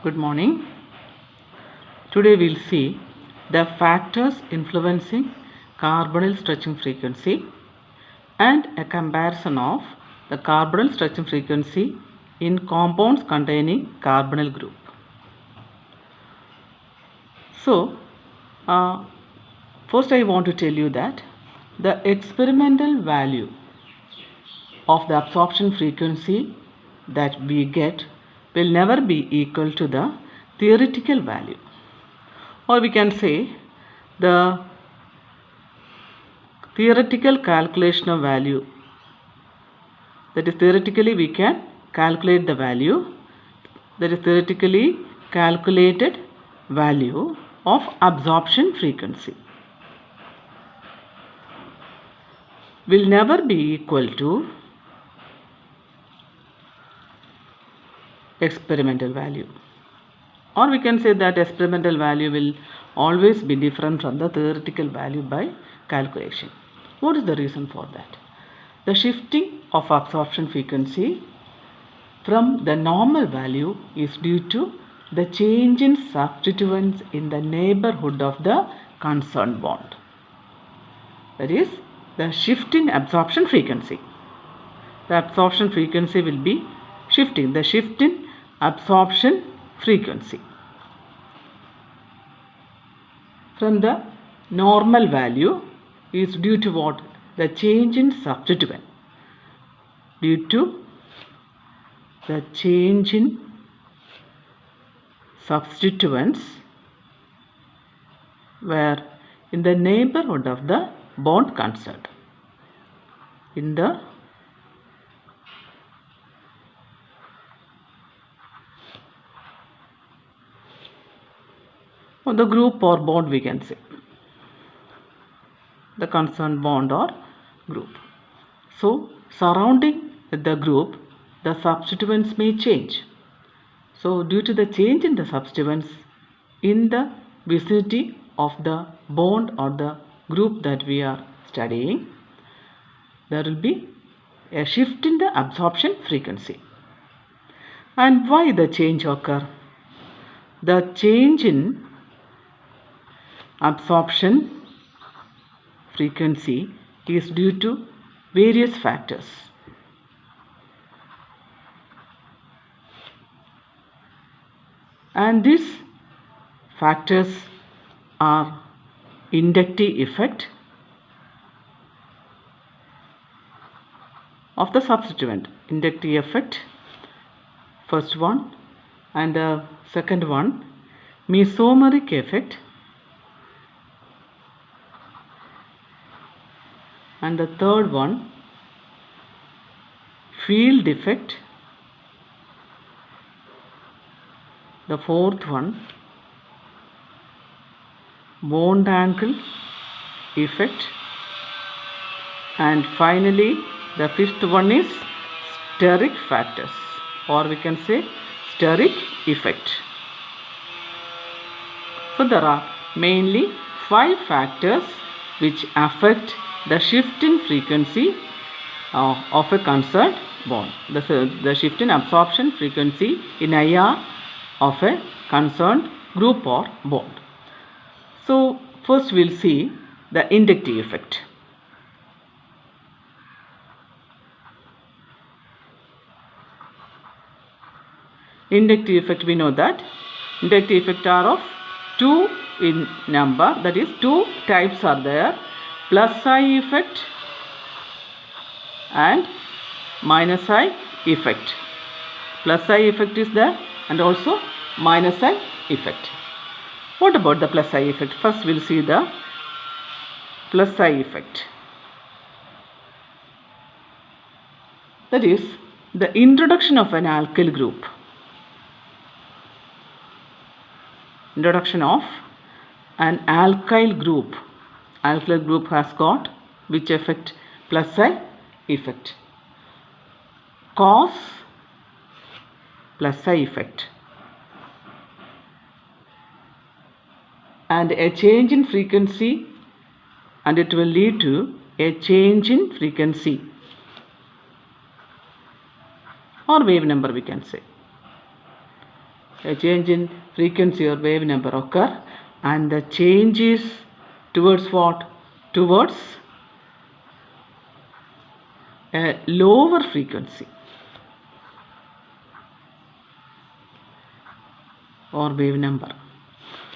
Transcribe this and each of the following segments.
Good morning. Today we'll see the factors influencing carbonyl stretching frequency and a comparison of the carbonyl stretching frequency in compounds containing carbonyl group. So, first I want to tell you that the experimental value of the absorption frequency that we get will never be equal to the theoretical value, or we can say the theoretical calculation of value, that is theoretically we can calculate the value, that is theoretically calculated value of absorption frequency will never be equal to experimental value, or we can say that experimental value will always be different from the theoretical value by calculation. What is the reason for that? The shifting of absorption frequency from the normal value is due to the change in substituents in the neighborhood of the concerned bond. That is the shift in absorption frequency. The absorption frequency will be shifting. The shift in absorption frequency from the normal value is due to what? The change in substituent. Due to the change in substituents where in the neighborhood of the bond concerned. In the group or bond, we can say the concerned bond or group. So surrounding the group, the substituents may change. So due to the change in the substituents in the vicinity of the bond or the group that we are studying, there will be a shift in the absorption frequency. And why the change occur? The change in absorption frequency is due to various factors. And these factors are inductive effect of the substituent. Inductive effect, first one, and the second one, mesomeric effect, and the third one, field effect, the fourth one, bond angle effect, and finally the fifth one is steric factors, or we can say steric effect. So there are mainly 5 factors which affect the shift in frequency of a concerned bond. The shift in absorption frequency in IR of a concerned group or bond. So first we will see the inductive effect. Inductive effect, we know that inductive effect are of 2 in number, that is 2 types are there, plus I effect and minus I effect. Plus I effect is there and also minus I effect. What about the plus I effect? First we will see the plus I effect. That is the introduction of an alkyl group. Introduction of an alkyl group. Alkyl group has got which effect? Plus I effect. Cause plus I effect. And a change in frequency, and it will lead to a change in frequency or wave number, we can say. a change in frequency or wave number occur, and the change is towards what? Towards a lower frequency or wave number.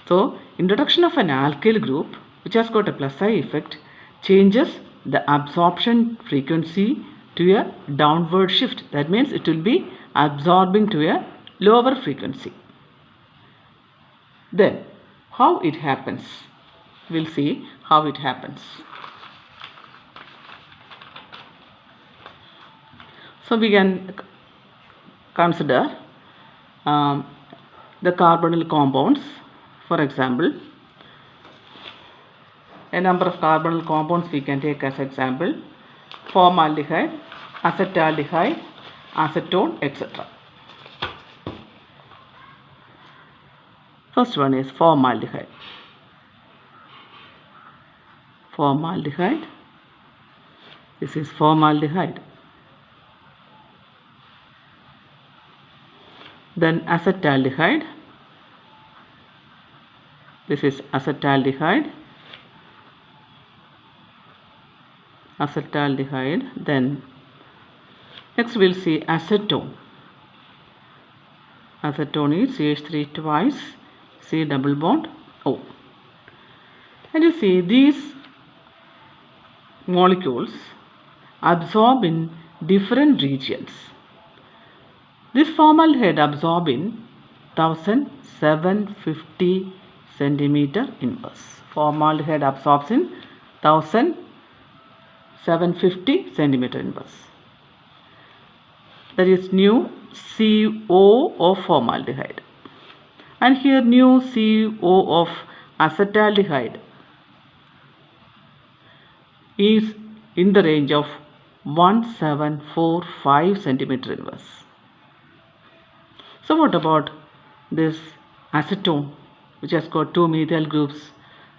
So introduction of an alkyl group which has got a plus I effect changes the absorption frequency to a downward shift. That means it will be absorbing to a lower frequency. Then how it happens? We'll see how it happens. So we can consider the carbonyl compounds. For example, a number of carbonyl compounds we can take as example: formaldehyde, acetaldehyde, acetone, etc. First one is formaldehyde. Formaldehyde. This is formaldehyde. Then acetaldehyde. This is acetaldehyde. Acetaldehyde. Then next we'll see acetone. Acetone is CH3 twice, C double bond O. And you see these molecules absorb in different regions. This formaldehyde absorbs in 1750 centimeter inverse. Formaldehyde absorbs in 1750 centimeter inverse. That is nu CO of formaldehyde. And here nu CO of acetaldehyde is in the range of 1745 centimeter inverse. So what about this acetone, which has got two methyl groups,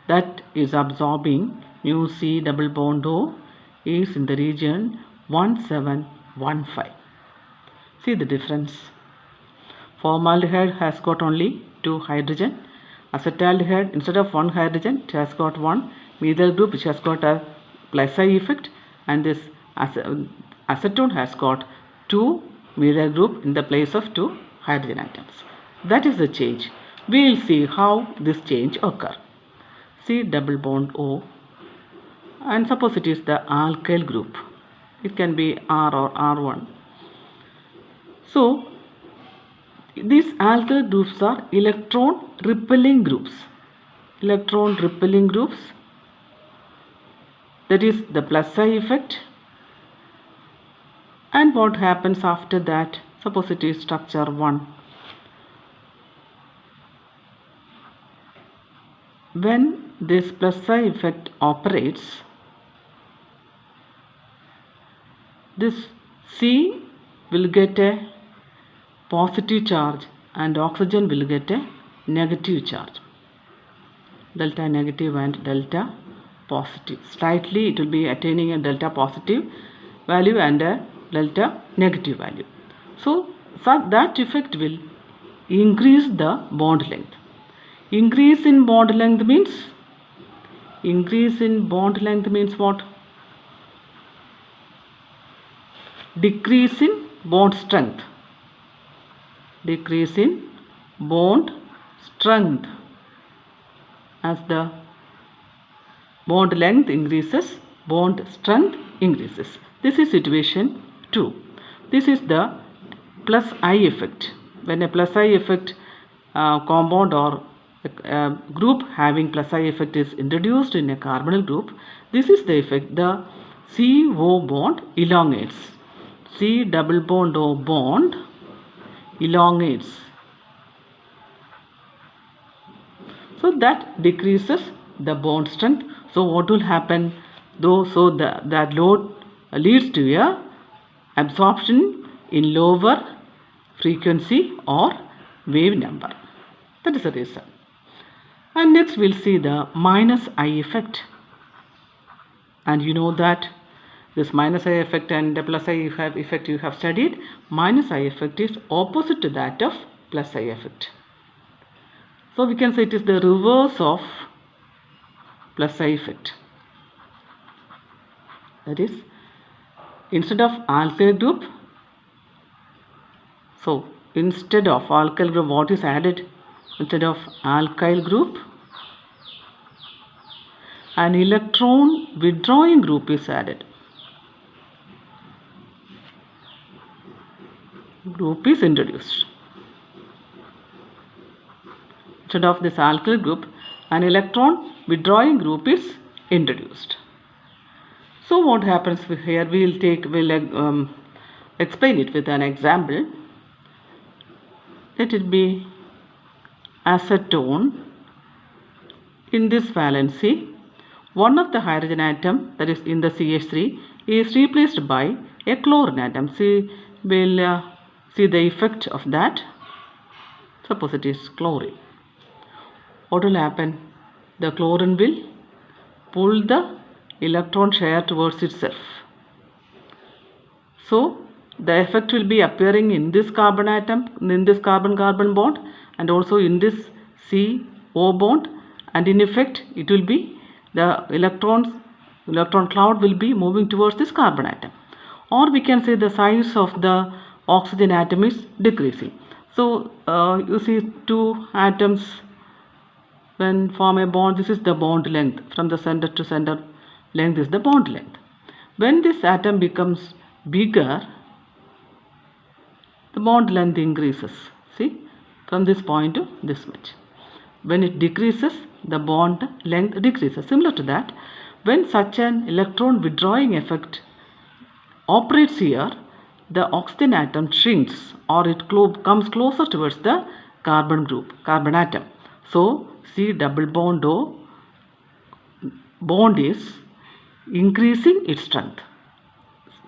that is absorbing nu C double bond O is in the region 1715. See the difference. Formaldehyde has got only two hydrogen. Acetaldehyde, instead of one hydrogen, it has got one methyl group which has got a plus I effect, and this acetone has got two methyl group in the place of two hydrogen atoms. That is the change. We will see how this change occur. C double bond O, and suppose it is the alkyl group. It can be R or R1. So these alkyl groups are electron repelling groups. Electron repelling groups. That is the plus I effect. And what happens after that? Suppose it is structure 1. When this plus I effect operates, this C will get a positive charge and oxygen will get a negative charge. Delta negative and delta positive. Slightly it will be attaining a delta positive value and a delta negative value. So that effect will increase the bond length. Increase in bond length means what? Decrease in bond strength. Decrease in bond strength. As the bond length increases, bond strength increases. This is situation 2. This is the plus I effect. When a plus I effect compound or a group having plus I effect is introduced in a carbonyl group, this is the effect. The CO bond elongates. C double bond O bond elongates. So that decreases the bond strength. So what will happen? That load leads to a absorption in lower frequency or wave number. That is the reason. And next we'll see the minus I effect. And you know that this minus I effect and the plus I effect you have studied. Minus I effect is opposite to that of plus I effect. So we can say it is the reverse of plus I effect. That is, instead of alkyl group, so instead of alkyl group, what is added? Instead of alkyl group, an electron withdrawing group is added. Group is introduced. Instead of this alkyl group, an electron withdrawing group is introduced. So what happens here? We'll explain it with an example. Let it be acetone. In this valency, one of the hydrogen atom, that is in the CH3, is replaced by a chlorine atom. We'll see the effect of that. Suppose it is chlorine. What will happen? The chlorine will pull the electron share towards itself. So the effect will be appearing in this carbon atom, in this carbon-carbon bond, and also in this CO bond, and in effect it will be the electron cloud will be moving towards this carbon atom. Or we can say the size of the oxygen atom is decreasing. So you see two atoms when form a bond. This is the bond length. From the center to center length is the bond length. When this atom becomes bigger, the bond length increases. See, from this point to this much. When it decreases, the bond length decreases. Similar to that, when such an electron withdrawing effect operates here, the oxygen atom shrinks, or it comes closer towards the carbon group, carbon atom. So C double bond O bond is increasing its strength.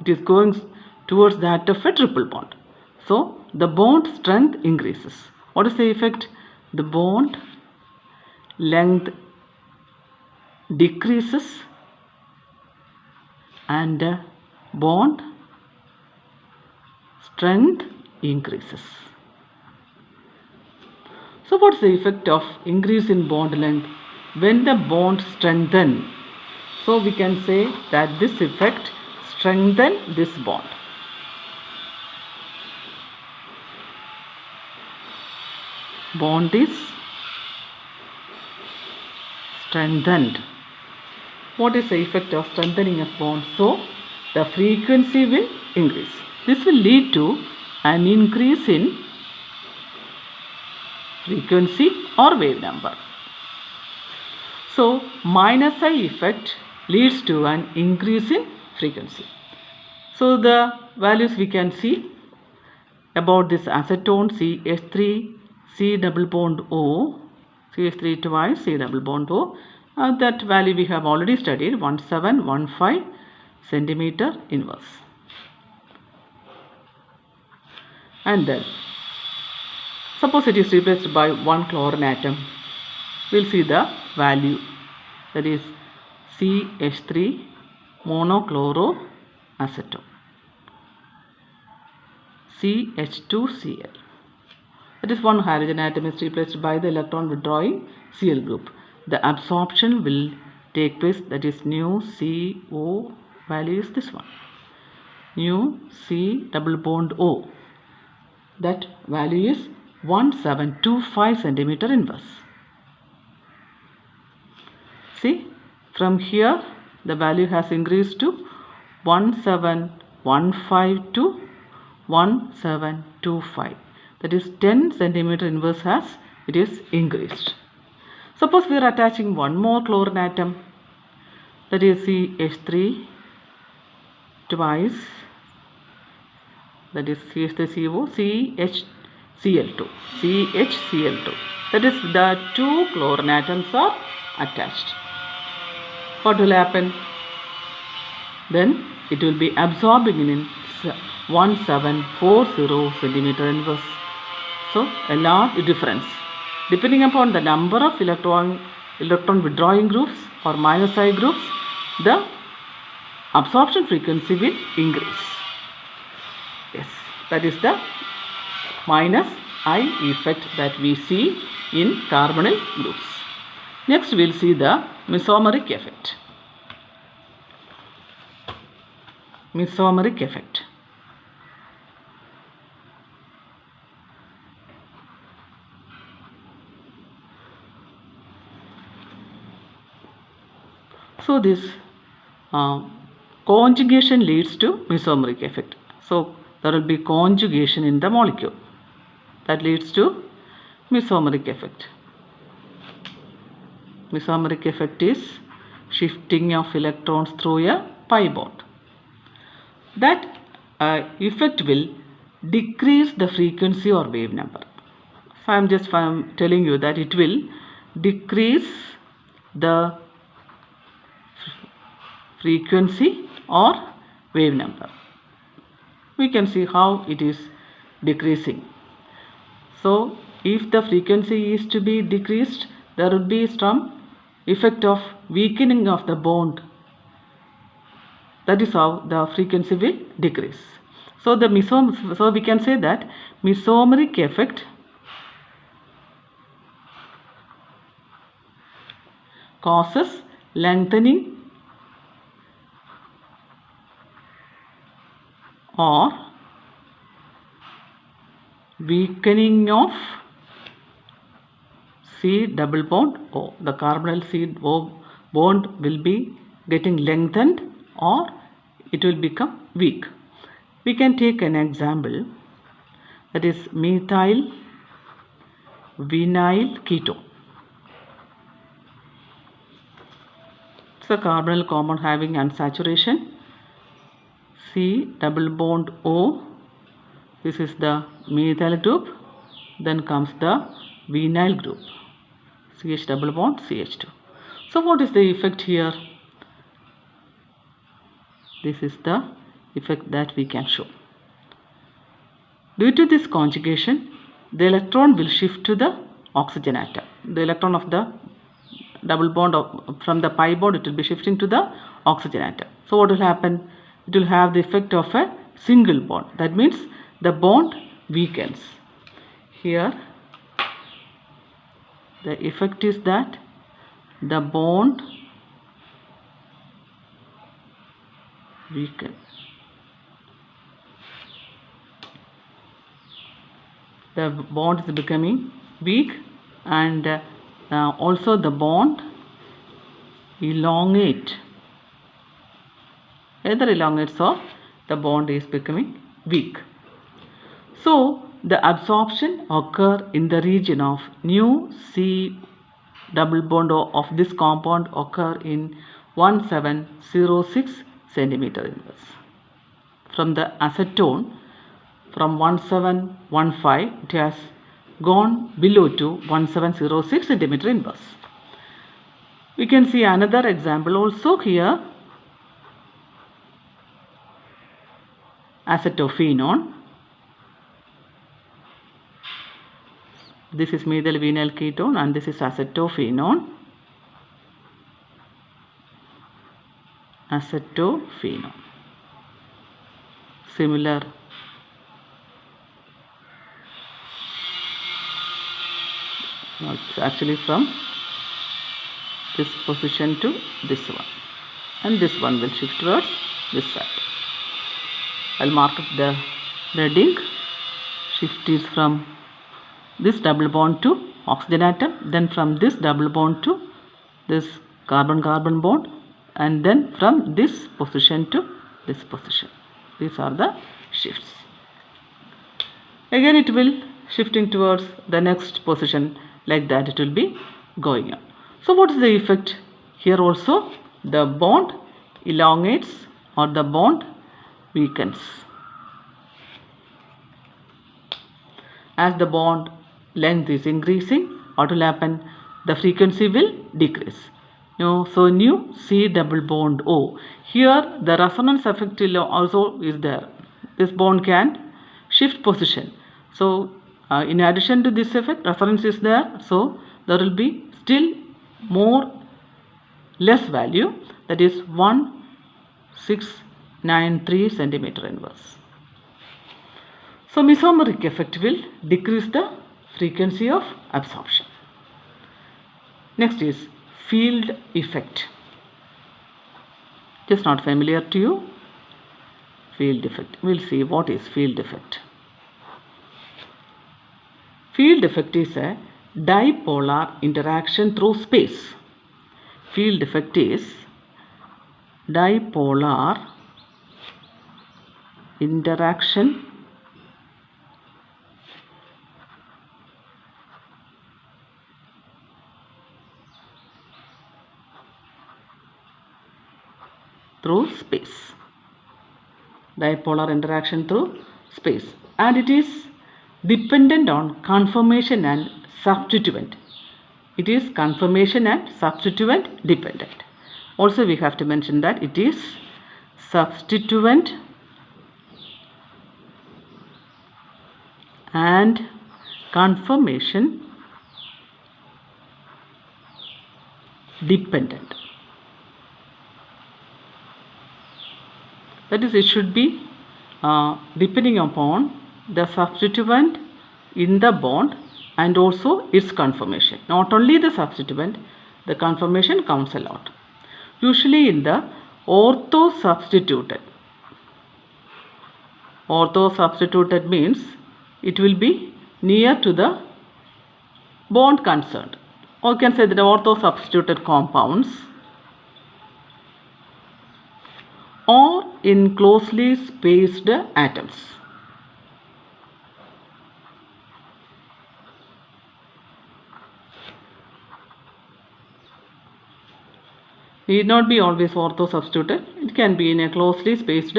It is going towards that of a triple bond. So the bond strength increases. What is the effect? The bond length decreases and bond strength increases. So what is the effect of increase in bond length when the bond strengthens? So we can say that this effect strengthens this bond. Bond is strengthened. What is the effect of strengthening a bond? So the frequency will increase. This will lead to an increase in frequency or wave number. So minus I effect leads to an increase in frequency. So the values we can see about this acetone CH3 C double bond O, CH3 twice C double bond O, that value we have already studied, 1715 centimeter inverse. And then suppose it is replaced by one chlorine atom. We'll see the value, that is CH3 monochloroacetone, CH2Cl. That is, one hydrogen atom is replaced by the electron withdrawing Cl group. The absorption will take place, that is nu CO value is this one, nu C double bond O. That value is 1725 centimeter inverse. See, from here the value has increased to 1715 to 1725. That is 10 centimeter inverse has it is increased. Suppose we are attaching one more chlorine atom, that is CH3 twice, that is CH3CO CHCl2, CHCl2. That is, the two chlorine atoms are attached. What will happen? Then it will be absorbing in 1740 centimeter inverse. So a large difference. Depending upon the number of electron withdrawing groups or minus I groups, the absorption frequency will increase. Yes, that is the minus I effect that we see in carbonyl groups. Next we will see the mesomeric effect. Mesomeric effect. So this conjugation leads to mesomeric effect. So there will be conjugation in the molecule that leads to mesomeric effect. Mesomeric effect is shifting of electrons through a pi bond. That effect will decrease the frequency or wave number. So I am just telling you that it will decrease the frequency or wave number. We can see how it is decreasing. So if the frequency is to be decreased, there would be some effect of weakening of the bond. That is how the frequency will decrease. So we can say that mesomeric effect causes lengthening or weakening of C double bond O. The carbonyl C O bond will be getting lengthened or it will become weak. We can take an example, that is methyl vinyl ketone. It's a carbonyl compound having unsaturation C double bond O. This is the methyl group. Then comes the vinyl group, CH double bond CH2. So what is the effect here? This is the effect that we can show. Due to this conjugation, the electron will shift to the oxygen atom. The electron of the double bond from the pi bond, it will be shifting to the oxygen atom. So what will happen? It will have the effect of a single bond. That means the bond weakens. Here the effect is that the bond weakens. The bond is becoming weak, and also the bond elongate. Either elongates or the bond is becoming weak. So the absorption occur in the region of new C double bond of this compound occur in 1706 centimeter inverse. From the acetone, from 1715 it has gone below to 1706 centimeter inverse. We can see another example also here. Acetophenone. This is methyl vinyl ketone and this is acetophenone. Acetophenone. Similar it's actually from this position to this one, and this one will shift towards this side. I'll mark up the reading. Shift is from this double bond to oxygen atom, then from this double bond to this carbon-carbon bond, and then from this position to this position. These are the shifts. Again it will shifting towards the next position, like that it will be going on. So what is the effect here? Also the bond elongates or the bond weakens. As the bond length is increasing, what will happen? The frequency will decrease. So new C double bond O. Here the resonance effect also is there. This bond can shift position. So in addition to this effect, resonance is there. So there will be still less value, that is 1693 centimeter inverse. So mesomeric effect will decrease the frequency of absorption. Next is field effect. It is not familiar to you. Field effect. We'll see what is field effect. Field effect is a dipolar interaction through space. Field effect is dipolar interaction through space. Dipolar interaction through space, and it is dependent on conformation and substituent. It is conformation and substituent dependent. Also we have to mention that it is substituent and conformation dependent. That is, it should be depending upon the substituent in the bond and also its conformation. Not only the substituent, the conformation counts a lot. Usually in the ortho-substituted. Ortho-substituted means it will be near to the bond concerned. Or you can say that the ortho-substituted compounds or in closely spaced atoms. Need not be always ortho-substituted. It can be in a closely spaced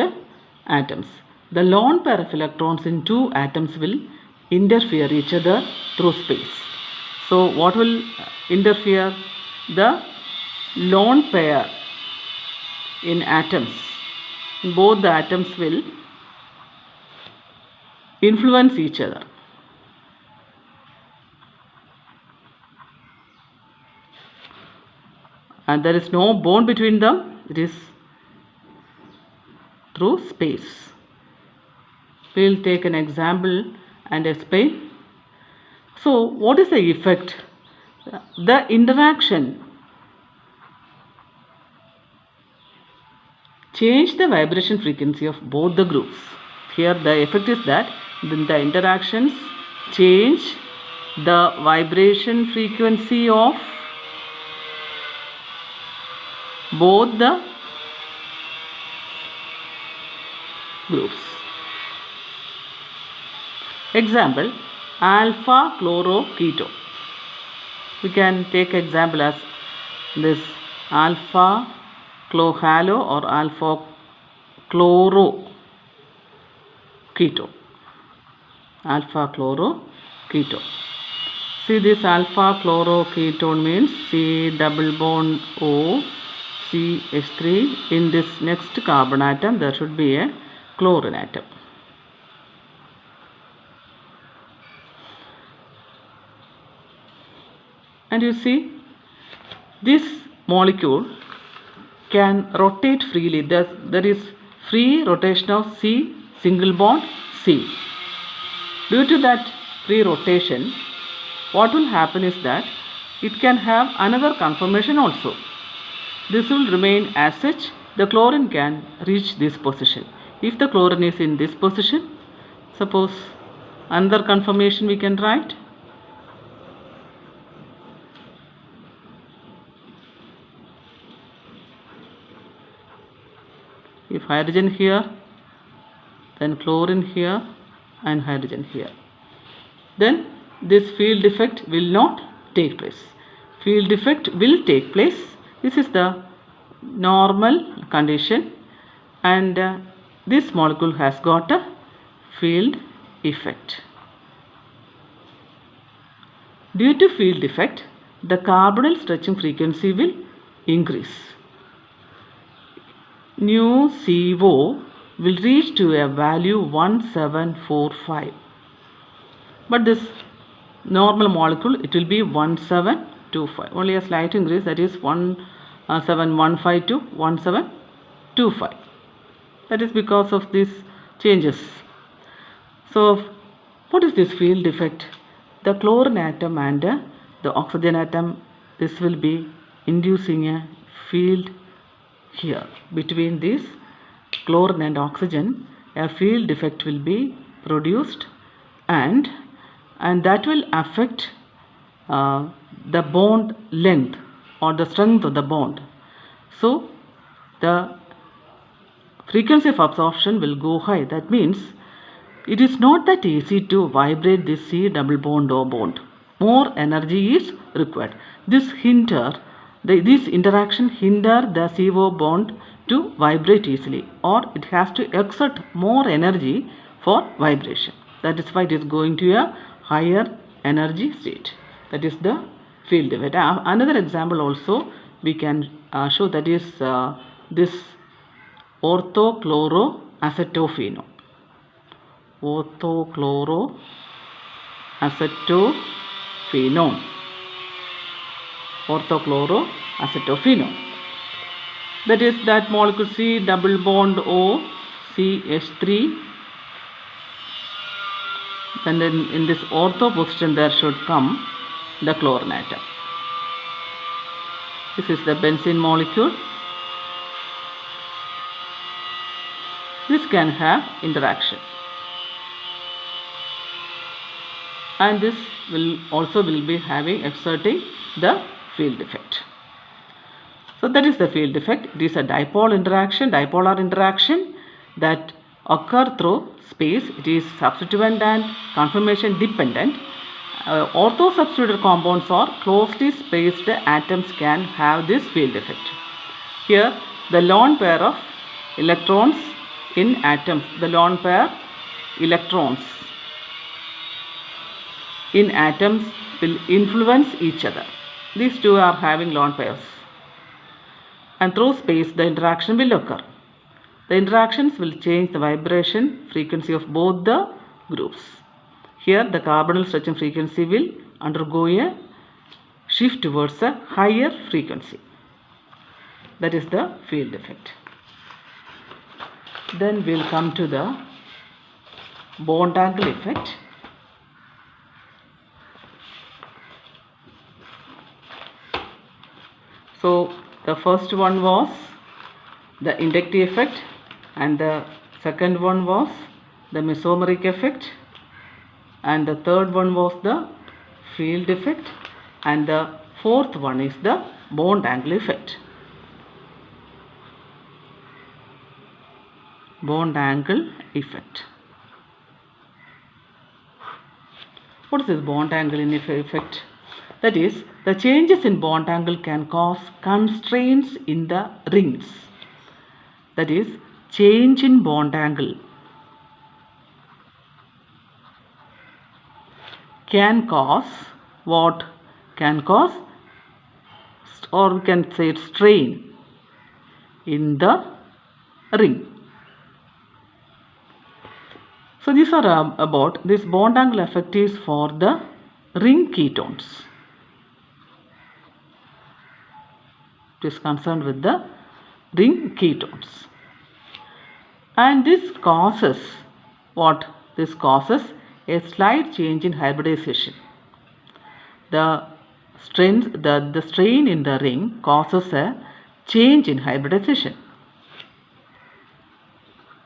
atoms. The lone pair of electrons in two atoms will interfere each other through space. So what will interfere? The lone pair in atoms. Both the atoms will influence each other. And there is no bond between them. It is through space. We will take an example and explain. So what is the effect? The interaction change the vibration frequency of both the groups. Here the effect is that the interactions change the vibration frequency of both the groups. Example, alpha chloroketone. We can take example as this alpha halo or alpha chloroketone. Alpha chloroketone. See, this alpha chloroketone means C double bond O CH3. In this next carbon atom there should be a chlorine atom. And you see, this molecule can rotate freely. There is free rotation of C single bond C. Due to that free rotation, what will happen is that it can have another conformation also. This will remain as such. The chlorine can reach this position. If the chlorine is in this position, suppose another conformation we can write. If hydrogen here, then chlorine here and hydrogen here, then this field effect will not take place. Field effect will take place. This is the normal condition, and this molecule has got a field effect. Due to field effect, the carbonyl stretching frequency will increase. Nu CO will reach to a value 1745. But this normal molecule, it will be 1725. Only a slight increase, that is 1715 to 1725. That is because of these changes. So what is this field effect? The chlorine atom and the oxygen atom, this will be inducing a field here between this chlorine and oxygen. A field effect will be produced, and that will affect the bond length or the strength of the bond. So the frequency of absorption will go high. That means it is not that easy to vibrate this C double bond O bond. More energy is required. This interaction hinder the CO bond to vibrate easily, or it has to exert more energy for vibration. That is why it is going to a higher energy state. That is the field effect. Another example also we can show, that is this orthochloroacetophenone. Orthochloroacetophenone. That is that molecule C double bond O CH3. And then in this ortho position there should come the chlorine atom. This is the benzene molecule. This can have interaction, and this will be exerting the field effect. So that is the field effect. It is a dipolar interaction that occur through space. It is substituent and conformation dependent. Ortho-substituted compounds or closely spaced atoms can have this field effect. Here the lone pair of electrons in atoms, in atoms will influence each other. These two are having lone pairs, and through space the interaction will occur. The interactions will change the vibration frequency of both the groups. Here the carbonyl stretching frequency will undergo a shift towards a higher frequency. That is the field effect. Then we will come to the bond angle effect. So the first one was the inductive effect, and the second one was the mesomeric effect, and the third one was the field effect, and the fourth one is the bond angle effect. Bond angle effect. What is this bond angle effect? That is, the changes in bond angle can cause constraints in the rings. That is, change in bond angle can cause what? Can cause, or we can say it, strain in the ring. So these are about this bond angle effect is for the ring ketones. It is concerned with the ring ketones, and this causes what? This causes a slight change in hybridization. The strain in the ring causes a change in hybridization.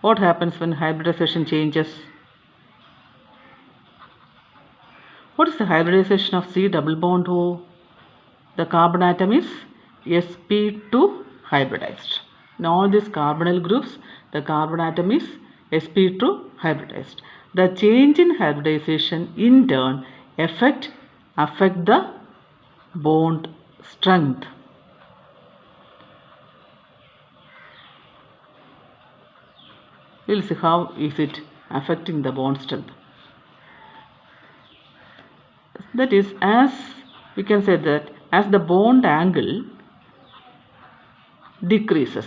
What happens when hybridization changes? What is the hybridization of C double bond O? The carbon atom is sp2 hybridized. In all these carbonyl groups, the carbon atom is sp2 hybridized. The change in hybridization in turn affect the bond strength. We will see how is it affecting the bond strength. That is, as we can say that as the bond angle decreases,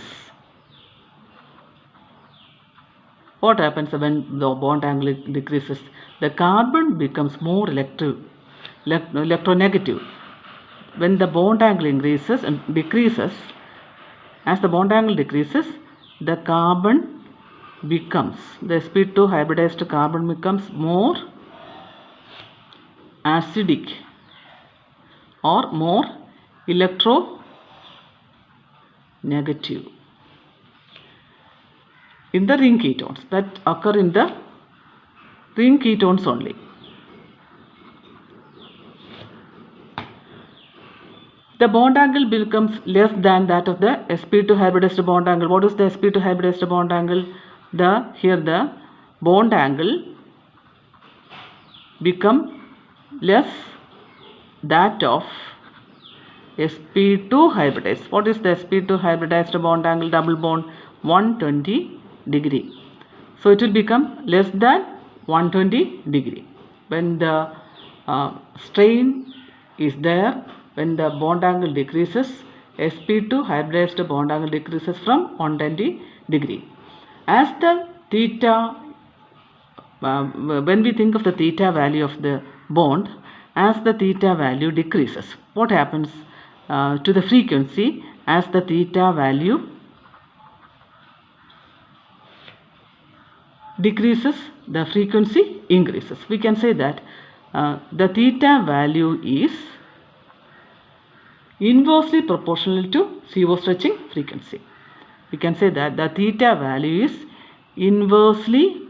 what happens when the bond angle decreases? The carbon becomes more electronegative. When the bond angle increases and decreases, as the bond angle decreases, the carbon becomes, the sp2 hybridized carbon becomes more acidic or more electronegative in the ring ketones, that occur in the ring ketones only. The bond angle becomes less than that of the sp2 hybridized bond angle. What is the sp2 hybridized bond angle? Here the bond angle become less that of sp2 hybridized. What is the sp2 hybridized bond angle? Double bond 120 degree. So it will become less than 120 degree. When the strain is there, when the bond angle decreases, sp2 hybridized bond angle decreases from 120 degree. As the theta, when we think of the theta value of the bond, as the theta value decreases, what happens to the frequency? As the theta value decreases, the frequency increases. We can say that the theta value is inversely proportional to CO stretching frequency. We can say that the theta value is inversely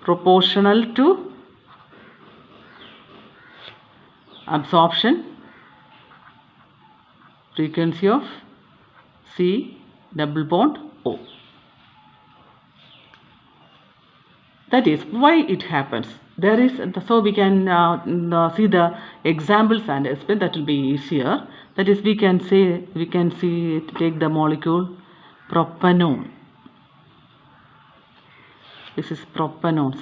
proportional to absorption frequency of C double bond O. That is why it happens. There is, so we can see the examples and explain. That will be easier. That is, we can see, take the molecule propanone. This is propanone,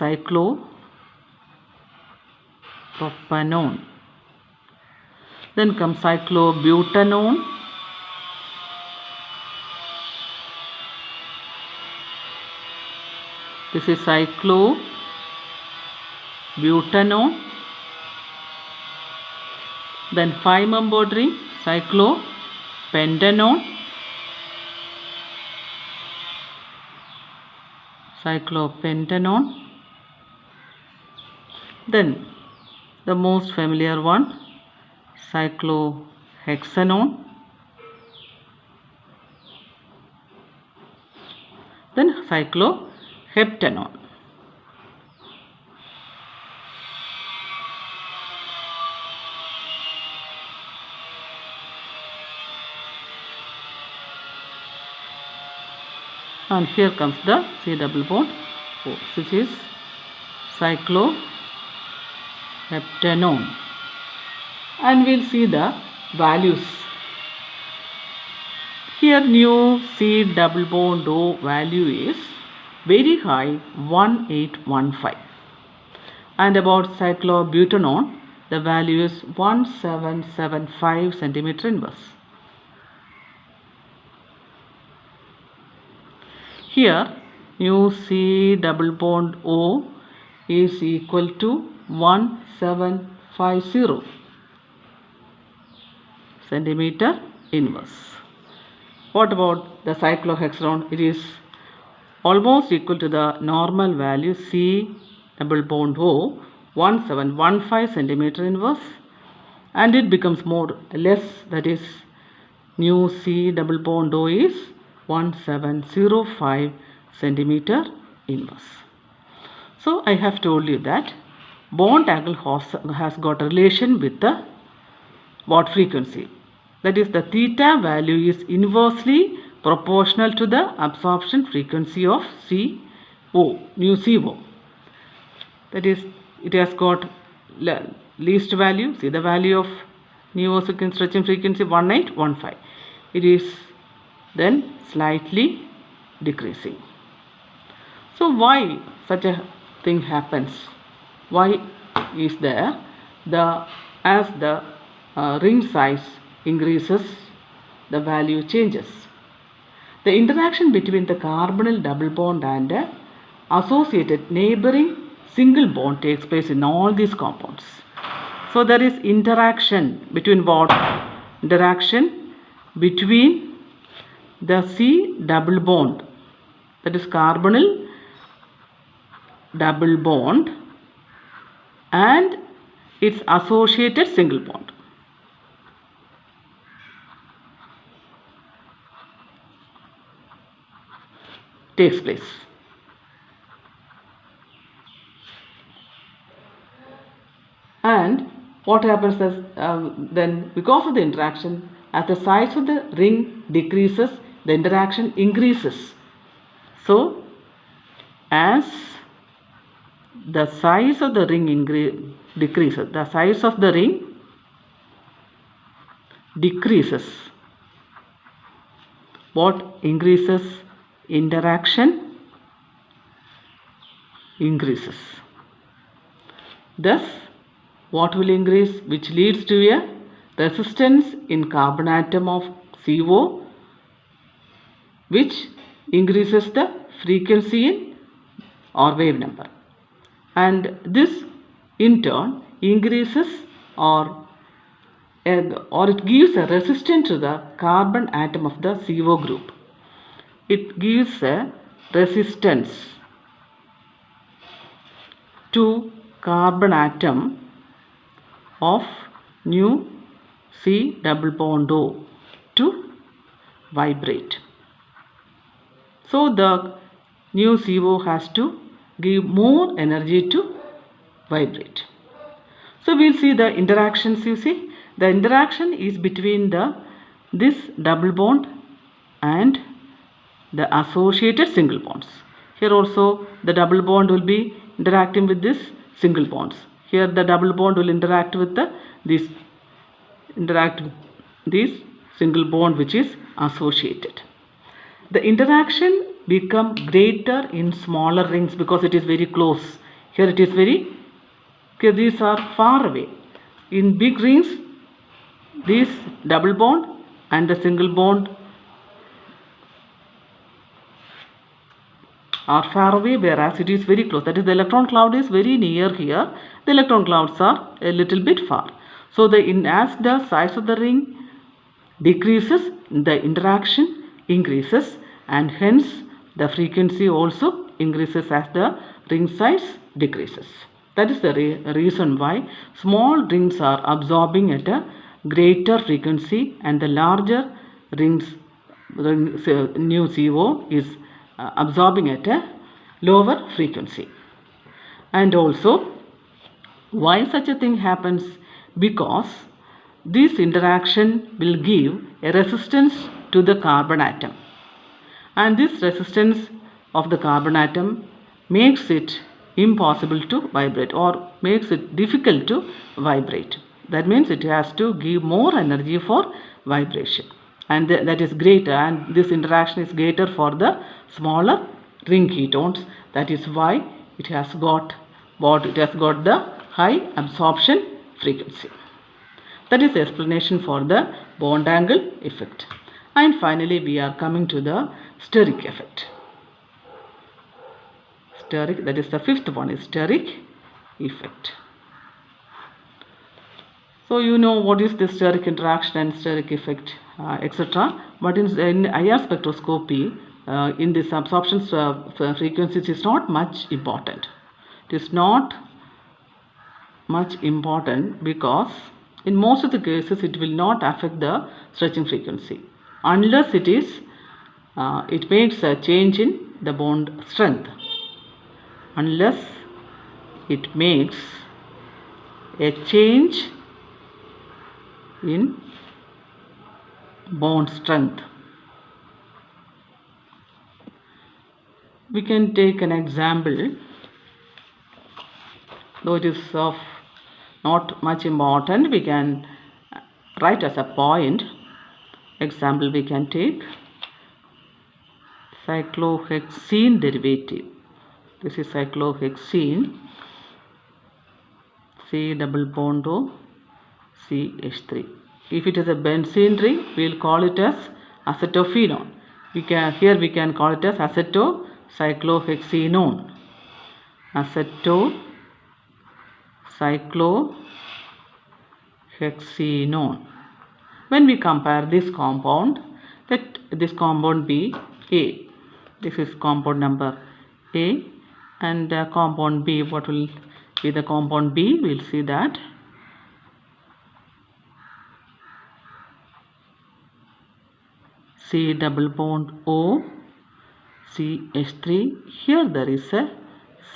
cyclopropanone. Then comes cyclobutanone. This is cyclobutanone. Then 5-membered ring, cyclopentanone. Then the most familiar one, cyclohexanone. Then cycloheptanone. And here comes the C double bond O, which is cycloheptanone. And we'll see the values. Here new C double bond O value is very high, 1815. And about cyclobutanone, the value is 1775 centimeter inverse. Here mu C double bond O is equal to 1750 centimeter inverse. What about the cyclohexanone? It is almost equal to the normal value C double bond O, 1715 centimeter inverse, and it becomes less, that is mu C double bond O is 1705 centimeter inverse. So I have told you that bond angle has got a relation with the what frequency? That is, the theta value is inversely proportional to the absorption frequency of CO, mu CO. That is, it has got least value. See the value of mu stretching frequency 1815. It is then slightly decreasing. So why such a thing happens? Why is there? As the ring size increases, the value changes. The interaction between the carbonyl double bond and associated neighboring single bond takes place in all these compounds. So there is interaction between what? Interaction between the C double bond, that is carbonyl double bond, and its associated single bond. Takes place. And what happens is then, because of the interaction, as the size of the ring decreases, the interaction increases. So as the size of the ring decreases, the size of the ring decreases. What increases? Interaction increases. Thus, what will increase? Which leads to a resistance in carbon atom of CO, which increases the frequency in or wave number, and this in turn increases or it gives a resistance to the carbon atom of the CO group. It gives a resistance to carbon atom of nu C double bond O to vibrate. So the nu CO has to give more energy to vibrate. So we'll see the interactions. You see, the interaction is between this double bond and the associated single bonds. Here also the double bond will be interacting with this single bonds. Here the double bond will interact with this single bond which is associated. The interaction become greater in smaller rings because it is very close. Here it is these are far away. In big rings, this double bond and the single bond are far away, whereas it is very close. That is, the electron cloud is very near here. The electron clouds are a little bit far. So as the size of the ring decreases, the interaction increases, and hence the frequency also increases as the ring size decreases. That is the reason why small rings are absorbing at a greater frequency, and the larger rings nu CO is absorbing at a lower frequency. And also, why such a thing happens? Because this interaction will give a resistance to the carbon atom, and this resistance of the carbon atom makes it impossible to vibrate, or makes it difficult to vibrate. That means it has to give more energy for vibration, and that is greater, and this interaction is greater for the smaller ring ketones. That is why it has got the high absorption frequency. That is the explanation for the bond angle effect. And finally we are coming to the steric effect. Steric, that is the fifth one, is steric effect. So you know what is the steric interaction and steric effect, etc. But in IR spectroscopy, in this absorption frequencies is not much important. It is not much important because in most of the cases it will not affect the stretching frequency unless it makes a change in the bond strength. Unless it makes a change in bond strength. We can take an example, though it is of not much important. We can write as a point. Example we can take cyclohexene derivative. This is cyclohexene, C double bond O, CH3. If it is a benzene ring, we will call it as acetophenone. Here we can call it as acetocyclohexenone. Acetocyclohexenone. When we compare this compound Let this compound be A. This is compound number A, and compound B, what will be the compound B? We'll see that. C double bond O, CH3. Here there is a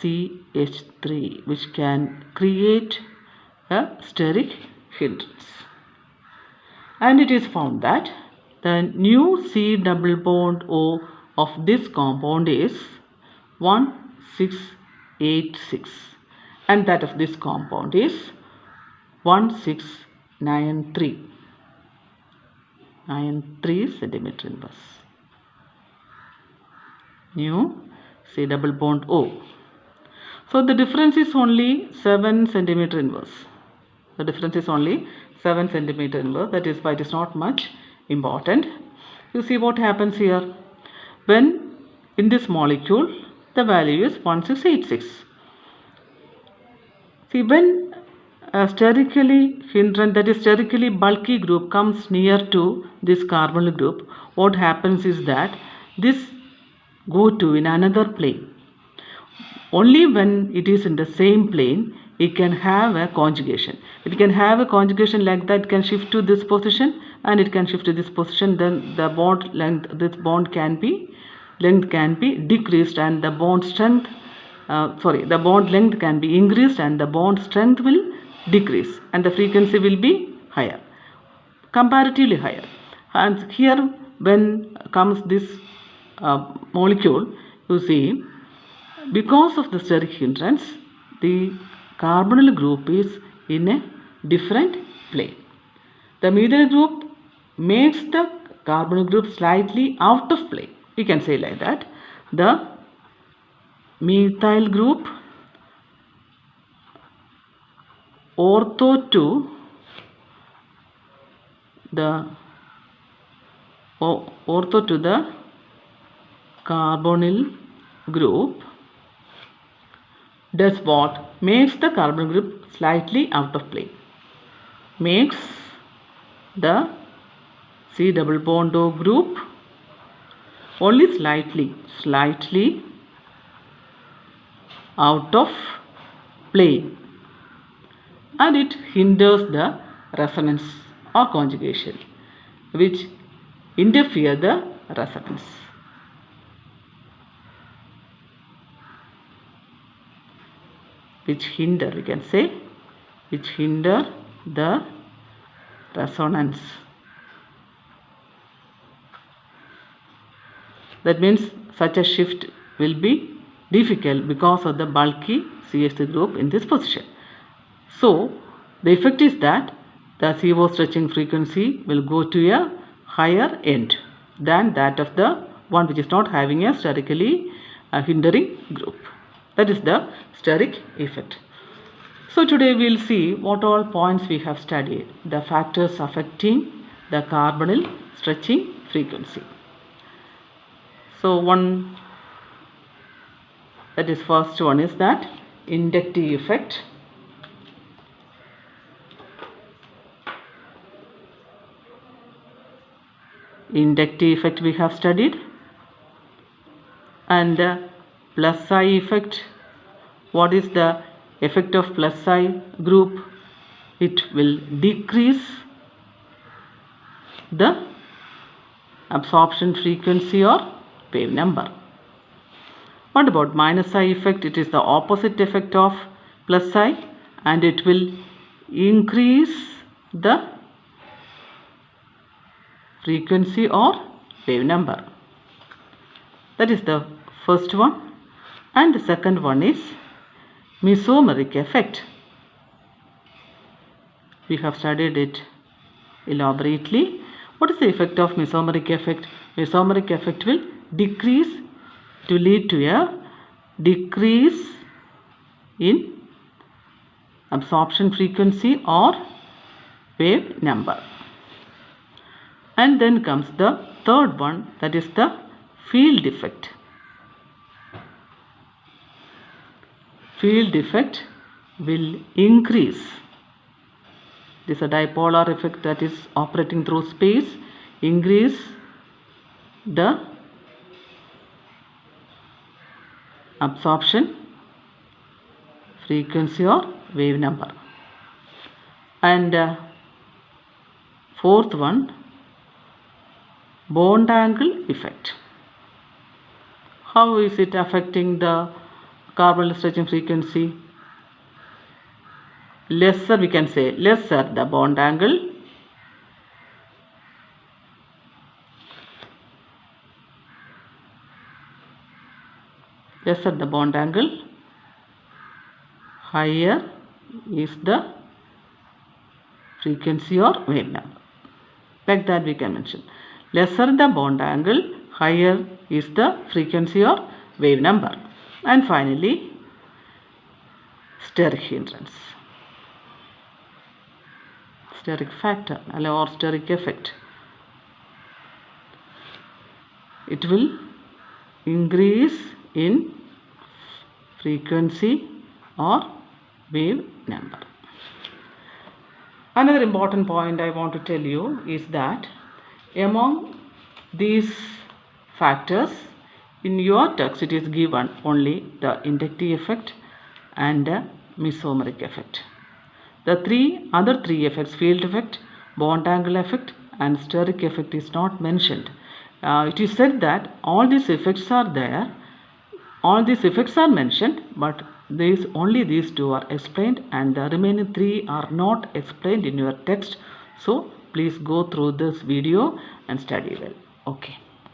CH3 which can create a steric hindrance. And it is found that the new C double bond O of this compound is 1686, and that of this compound is 1693 centimeter inverse. New C double bond O. So the difference is only 7 centimeter inverse. The difference is only 7 centimeter inverse. That is why it is not much important. You see what happens here. When in this molecule the value is 1686. See, when a sterically hindrant, that is sterically bulky group, comes near to this carbonyl group, what happens is that this go to in another plane. Only when it is in the same plane it can have a conjugation. It can have a conjugation like that. It can shift to this position and it can shift to this position. Then the bond length, this bond can be decreased, and the bond strength, the bond length can be increased, and the bond strength will decrease, and the frequency will be higher, comparatively higher. And here when comes this molecule, you see, because of the steric hindrance, the carbonyl group is in a different plane. The methyl group makes the carbonyl group slightly out of plane. We can say like that. The methyl group ortho to the carbonyl group does what? Makes the carbonyl group slightly out of plane. Makes the C double bond O group only slightly out of plane, and it hinders the resonance or conjugation, which interfere the resonance. Which hinder the resonance. That means such a shift will be difficult because of the bulky CH3 group in this position. So the effect is that the CO stretching frequency will go to a higher end than that of the one which is not having a sterically hindering group. That is the steric effect. So today we will see what all points we have studied, the factors affecting the carbonyl stretching frequency. So first one is that inductive effect. Inductive effect we have studied, and plus I effect. What is the effect of plus I group? It will decrease the absorption frequency or wave number. What about minus I effect? It is the opposite effect of plus I, and it will increase the frequency or wave number. That is the first one. And the second one is mesomeric effect. We have studied it elaborately. What is the effect of mesomeric effect? Mesomeric effect will lead to a decrease in absorption frequency or wave number. And then comes the third one, that is the field effect. Field effect will increase. This is a dipolar effect that is operating through space. Increase the absorption frequency or wave number. And fourth one, bond angle effect. How is it affecting the carbon stretching frequency? Lesser, we can say, lesser the bond angle, higher is the frequency or wave number. Like that we can mention. Lesser the bond angle, higher is the frequency or wave number. And finally, steric hindrance, steric factor or steric effect. It will increase in frequency or wave number. Another important point I want to tell you is that among these factors in your text it is given only the inductive effect and the mesomeric effect. The other three effects, field effect, bond angle effect and steric effect, is not mentioned. It is said that all these effects are there, all these effects are mentioned, but only these two are explained and the remaining three are not explained in your text. So please go through this video and study well. Okay.